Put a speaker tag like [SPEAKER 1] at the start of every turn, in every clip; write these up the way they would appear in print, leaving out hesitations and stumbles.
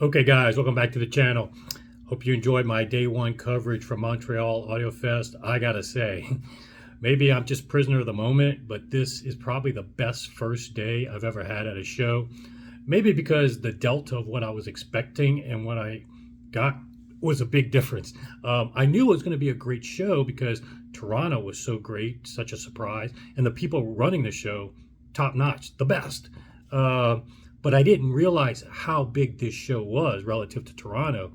[SPEAKER 1] Okay, guys, welcome back to the channel. Hope you enjoyed my day one coverage from Montreal Audio Fest. I gotta say, maybe I'm just prisoner of the moment, but this is probably the best first day I've ever had at a show. Maybe because the delta of what I was expecting and what I got was a big difference. I knew it was going to be a great show because Toronto was so great, such a surprise, and the people running the show, top notch, the best. Uh, but I didn't realize how big this show was relative to Toronto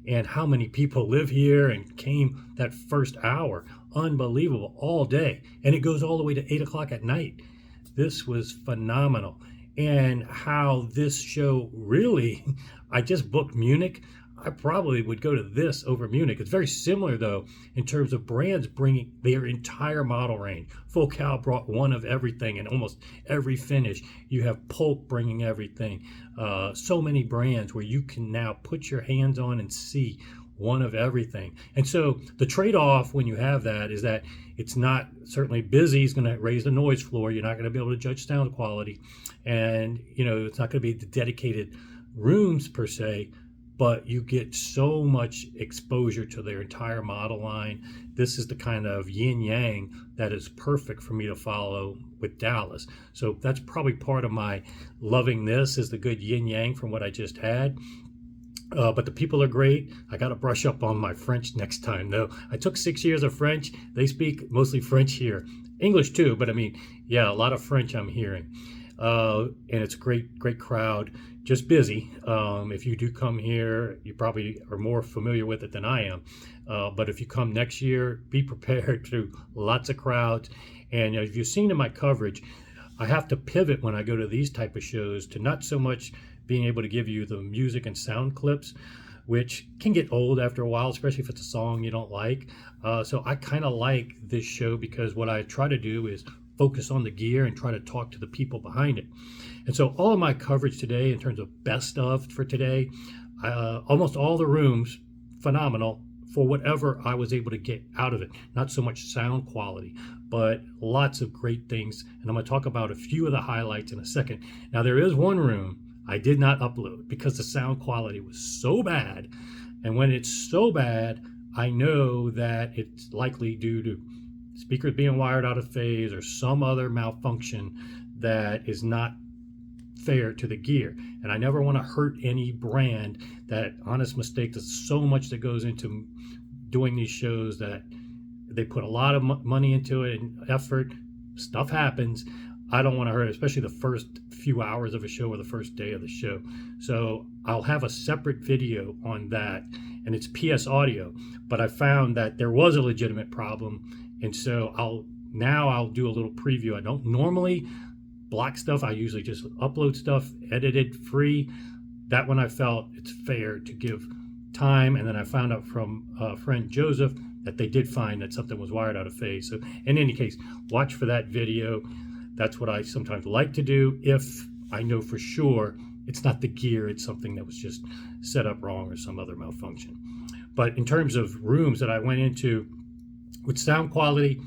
[SPEAKER 1] and how many people live here and came that first hour. Unbelievable, all day. And it goes all the way to 8 o'clock at night. This was phenomenal. And how this show really, I just booked Munich. I probably would go to this over Munich. It's very similar though in terms of brands bringing their entire model range. Full Cow brought one of everything and almost every finish. You have Polk bringing everything. So many brands where you can now put your hands on and see one of everything. And so the trade-off when you have that is that it's not certainly busy. It's going to raise the noise floor. You're not going to be able to judge sound quality, and it's not going to be the dedicated rooms per se, but you get so much exposure to their entire model line. This is the kind of yin yang that is perfect for me to follow with Dallas. So that's probably part of my loving this is the good yin yang from what I just had. But the people are great. I got to brush up on my French next time, though. I took 6 years of French. They speak mostly French here, English too. But I mean, yeah, a lot of French I'm hearing, and it's a great crowd. Just busy. If you do come here, you probably are more familiar with it than I am. But if you come next year, be prepared to lots of crowds. And if you've seen in my coverage, I have to pivot when I go to these type of shows to not so much being able to give you the music and sound clips, which can get old after a while, especially if it's a song you don't like. So I kind of like this show because what I try to do is focus on the gear and try to talk to the people behind it. And so all of my coverage today in terms of best of for today, almost all the rooms, phenomenal for whatever I was able to get out of it. Not so much sound quality, but lots of great things. And I'm going to talk about a few of the highlights in a second. Now, there is one room I did not upload because the sound quality was so bad. And when it's so bad, I know that it's likely due to speakers being wired out of phase or some other malfunction that is not fair to the gear. And I never want to hurt any brand. That honest mistake, there's so much that goes into doing these shows that they put a lot of money into it and effort. Stuff happens. I don't want to hurt it, especially the first few hours of a show or the first day of the show. So I'll have a separate video on that, and it's PS audio. But I found that there was a legitimate problem, and so I'll do a little preview. I don't normally block stuff. I usually just upload stuff edited free. That one I felt it's fair to give time, and then I found out from a friend Joseph that they did find that something was wired out of phase. So in any case, watch for that video. That's what I sometimes like to do if I know for sure it's not the gear, it's something that was just set up wrong or some other malfunction. But in terms of rooms that I went into with sound quality,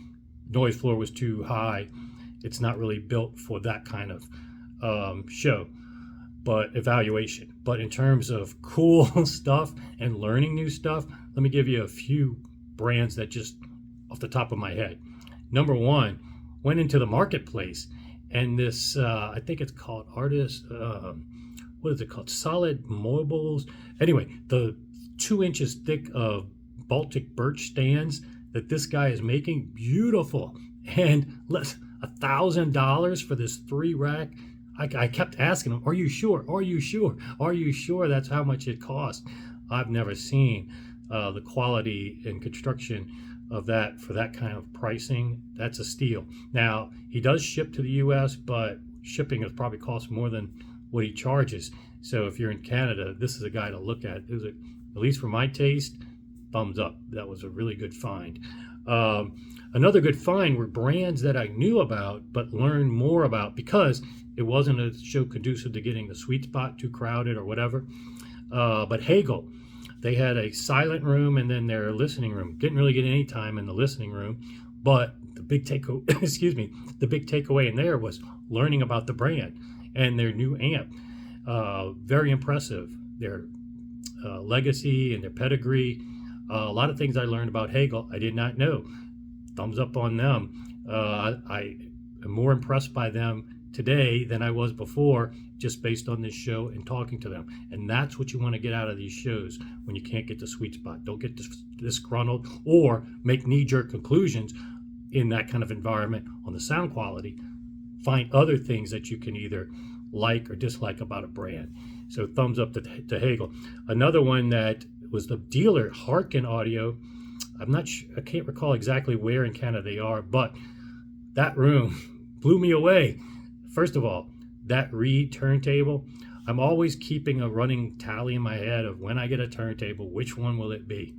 [SPEAKER 1] noise floor was too high. It's not really built for that kind of show, but evaluation. But in terms of cool stuff and learning new stuff, let me give you a few brands that just off the top of my head. Number one, went into the marketplace, and this I think it's called Artist. What is it called? Solid Mobiles. Anyway, the 2 inches thick of Baltic birch stands that this guy is making, beautiful, and less $1,000 for this 3-rack. I kept asking him, "Are you sure? Are you sure? Are you sure that's how much it costs?" I've never seen the quality and construction of that for that kind of pricing. That's a steal. Now, he does ship to the US, but shipping has probably cost more than what he charges. So if you're in Canada, this is a guy to look at. It was at least for my taste, thumbs up. That was a really good find. Another good find were brands that I knew about but learned more about because it wasn't a show conducive to getting the sweet spot, too crowded or whatever. But Hagel, they had a silent room and then their listening room. Didn't really get any time in the listening room, but the big takeaway, excuse me, the big takeaway in there was learning about the brand and their new amp. Very impressive. Their legacy and their pedigree. A lot of things I learned about Hagel I did not know. Thumbs up on them. I am more impressed by them today than I was before, just based on this show and talking to them. And that's what you want to get out of these shows when you can't get the sweet spot. Don't get disgruntled or make knee-jerk conclusions in that kind of environment on the sound quality. Find other things that you can either like or dislike about a brand. So thumbs up to Hagel. Another one that was the dealer, Harkin Audio. I'm not sure, I can't recall exactly where in Canada they are, but that room blew me away. First of all, that Reed turntable, I'm always keeping a running tally in my head of when I get a turntable, which one will it be?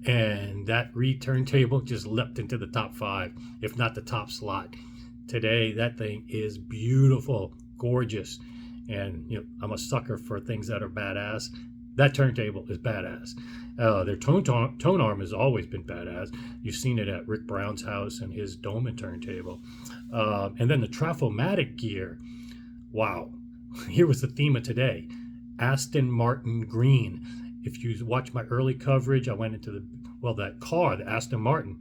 [SPEAKER 1] And that Reed turntable just leapt into the top 5, if not the top slot. Today, that thing is beautiful, gorgeous. And I'm a sucker for things that are badass. That turntable is badass. Their tone arm has always been badass. You've seen it at Rick Brown's house and his Doman turntable. And then the Trafomatic gear. Wow. Here was the theme of today. Aston Martin green. If you watch my early coverage, I went into that car, the Aston Martin.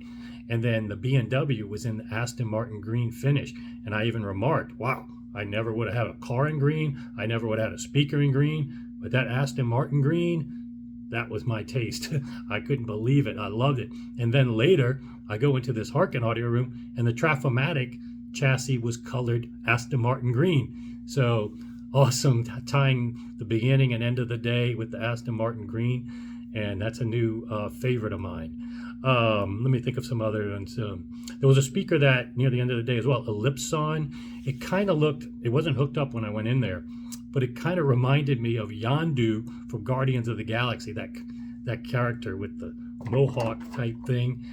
[SPEAKER 1] And then the BMW was in the Aston Martin green finish. And I even remarked, wow, I never would have had a car in green. I never would have had a speaker in green. But that Aston Martin green, that was my taste. I couldn't believe it. I loved it. And then later, I go into this Harkin audio room, and the Trafomatic chassis was colored Aston Martin green. So awesome, tying the beginning and end of the day with the Aston Martin green. And that's a new favorite of mine. Let me think of some other ones. There was a speaker that near the end of the day as well, Ellipson. It kind of looked, it wasn't hooked up when I went in there, but it kind of reminded me of Yondu from Guardians of the Galaxy, that character with the mohawk type thing.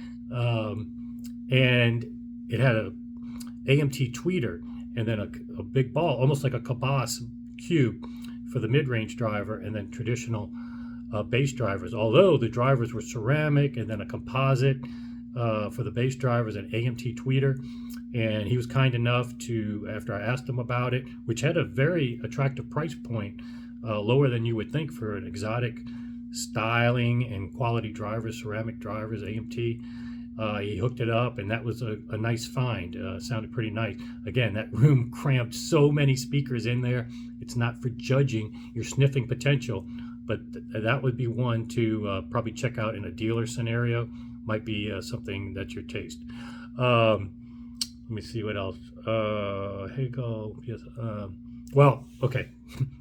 [SPEAKER 1] And it had a AMT tweeter and then a big ball, almost like a Cabas cube for the mid-range driver, and then traditional bass drivers. Although the drivers were ceramic, and then a composite for the bass drivers, an AMT tweeter. And he was kind enough to, after I asked him about it, which had a very attractive price point, lower than you would think for an exotic styling and quality drivers, ceramic drivers, AMT. He hooked it up, and that was a nice find. Sounded pretty nice. Again, that room crammed so many speakers in there. It's not for judging your sniffing potential, but that would be one to probably check out in a dealer scenario. Might be something that's your taste. Let me see what else. Hagel. Yes. Well, okay.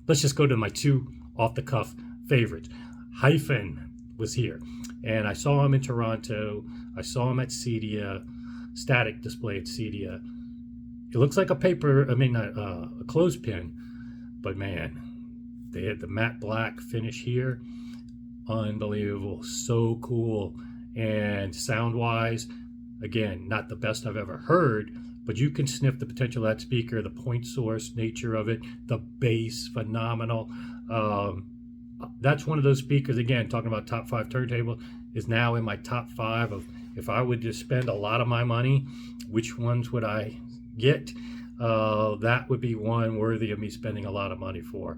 [SPEAKER 1] Let's just go to my 2 off-the-cuff favorites. Hyphen was here, and I saw him in Toronto. I saw him at Cedia, static display at Cedia. It looks like a clothespin, but man, they had the matte black finish here. Unbelievable, so cool. And sound-wise, again, not the best I've ever heard, but you can sniff the potential of that speaker, the point source nature of it, the bass, phenomenal. That's one of those speakers, again, talking about top 5 turntable, is now in my top 5 of, if I would just spend a lot of my money, which ones would I get? That would be one worthy of me spending a lot of money for.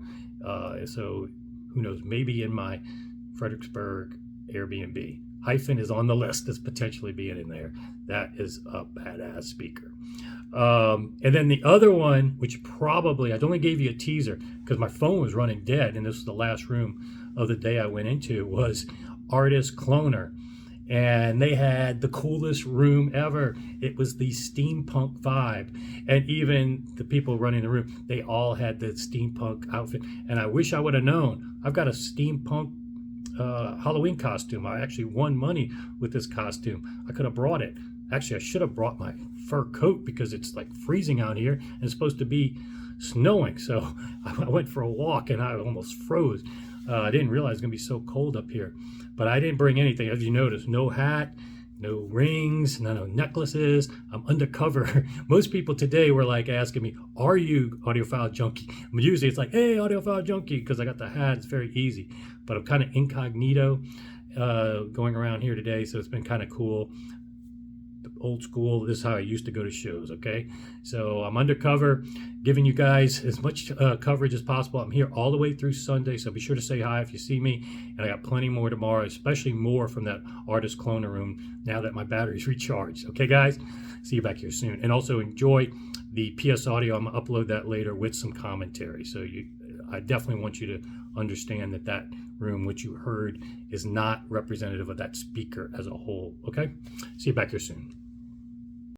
[SPEAKER 1] So who knows, maybe in my Fredericksburg Airbnb. Hyphen is on the list as potentially being in there. That is a badass speaker. And then the other one, which probably, I only gave you a teaser because my phone was running dead, and this was the last room of the day I went into, was Artist Cloner. And they had the coolest room ever. It was the steampunk vibe. And even the people running the room, they all had the steampunk outfit. And I wish I would have known. I've got a steampunk Halloween costume. I actually won money with this costume. I could have brought it. Actually, I should have brought my fur coat because it's like freezing out here and it's supposed to be snowing. So I went for a walk and I almost froze. I didn't realize it was going to be so cold up here. But I didn't bring anything. As you notice, no hat, no rings, no necklaces. I'm undercover. Most people today were like asking me, are you Audiophile Junkie? Usually it's like, hey, Audiophile Junkie, because I got the hat. It's very easy. But I'm kind of incognito going around here today, so it's been kind of cool. old school. This is how I used to go to shows, okay? So I'm undercover, giving you guys as much coverage as possible. I'm here all the way through Sunday, so be sure to say hi if you see me. And I got plenty more tomorrow, especially more from that artist cloner room now that my battery's recharged. Okay, guys? See you back here soon. And also enjoy the PS audio. I'm going to upload that later with some commentary. So I definitely want you to understand that that room, which you heard, is not representative of that speaker as a whole. Okay? See you back here soon.